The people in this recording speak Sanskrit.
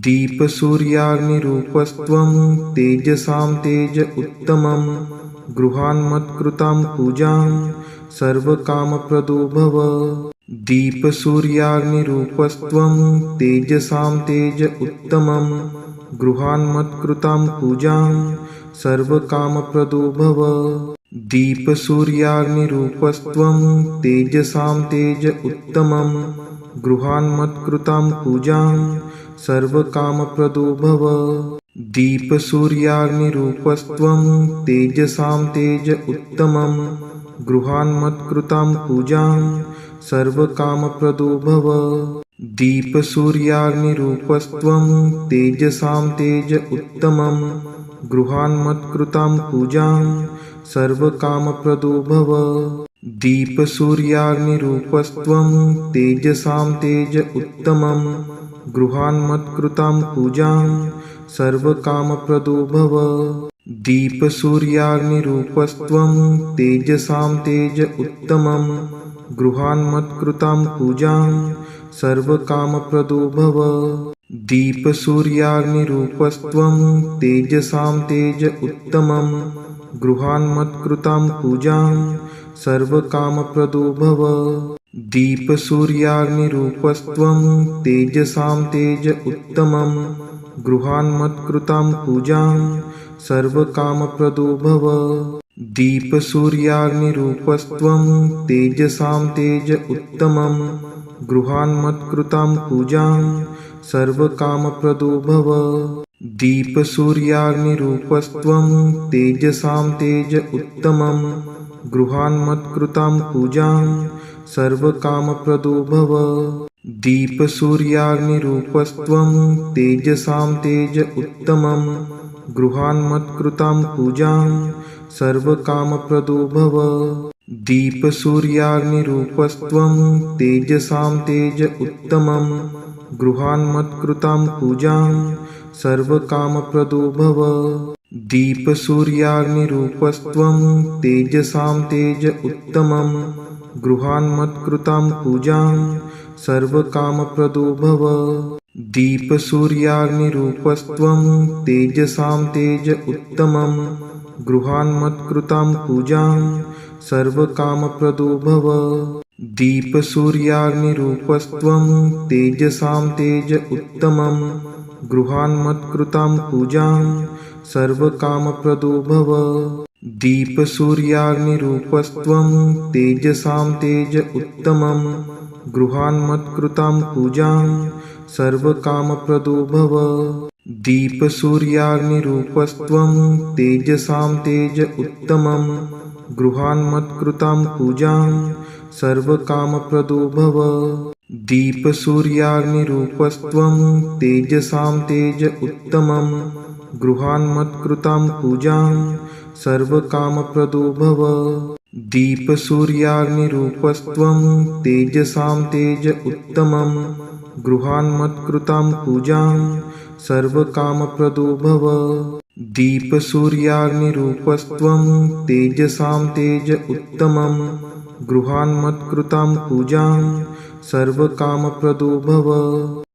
दीपसूर्याग्निरूपस्त्वं तेजसां तेज उत्तमं गृहान्मत्कृतां पूजां सर्वकामप्रदो भव। दीपसूर्याग्निरूपस्त्वं तेजसां तेज उत्तमं गृहान्मत्कृतां पूजां सर्वकामप्रदो भव। दीपसूर्याग्निरूपस्त्वं तेजसां तेज उत्तमं गृहान्मत्कृतां पूजां सर्वकामप्रदो भव। दीपसूर्याग्निरूपस्त्वं तेजसां तेज उत्तमं गृहान्मत्कृतां पूजां सर्वकामप्रदो भव। दीपसूर्याग्निरूपस्त्वं तेजसां तेज उत्तमं गृहान्मत्कृतां पूजां सर्वकामप्रदो भव। दीपसूर्याग्निरूपस्त्वं तेजसां तेज उत्तमं गृहान्मत्कृतां पूजां सर्वकामप्रदो भव। दीपसूर्याग्निरूपस्त्वं तेजसां तेज उत्तमं गृहान्मत्कृतां पूजां सर्वकामप्रदो भव। दीपसूर्याग्निरूपस्त्वं तेजसां तेज उत्तमं गृहान्मत्कृतां पूजां सर्वकामप्रदो भव। दीपसूर्याग्निरूपस्त्वं तेजसां तेज उत्तमं गृहान्मत्कृतां पूजां सर्वकामप्रदो भव। दीपसूर्याग्निरूपस्त्वं तेजसां तेज उत्तमं गृहान्मत्कृतां पूजां सर्वकामप्रदो भव। दीपसूर्याग्निरूपस्त्वं तेजसां तेज उत्तमं गृहान्मत्कृतां पूजां सर्वकामप्रदो भव। दीपसूर्याग्निरूपस्त्वं तेजसां तेज उत्तमं गृहान्मत्कृतां पूजां सर्वकामप्रदो भव। दीपसूर्याग्निरूपस्त्वं तेजसां तेज उत्तमं गृहान्मत्कृतां पूजां सर्वकामप्रदो भव। दीपसूर्याग्निरूपस्त्वं तेजसां तेज उत्तमं गृहान्मत्कृतां पूजां सर्वकामप्रदो भव। दीपसूर्याग्निरूपस्त्वं तेजसां तेज उत्तमं गृहान्मत्कृतां पूजां सर्वकामप्रदो भव। दीपसूर्याग्निरूपस्त्वं तेजसां तेज उत्तमं गृहान्मत्कृतां पूजां सर्वकामप्रदो भव। दीपसूर्याग्निरूपस्त्वं तेजसां तेज उत्तमं गृहान्मत्कृतां पूजां सर्वकामप्रदो भव। दीपसूर्याग्निरूपस्त्वं तेजसां तेज उत्तमं गृहान्मत्कृतां पूजां सर्वकामप्रदो भव। दीपसूर्याग्निरूपस्त्वं तेजसां तेज उत्तमं गृहान्मत्कृतां पूजां सर्वकामप्रदो भव। दीपसूर्याग्निरूपस्त्वं तेजसां तेज उत्तमं गृहान्मत्कृतां पूजां सर्वकामप्रदो भव। दीपसूर्याग्निरूपस्त्वं तेजसां तेज उत्तमं गृहान्मत्कृतां पूजां सर्वकामप्रदो भव।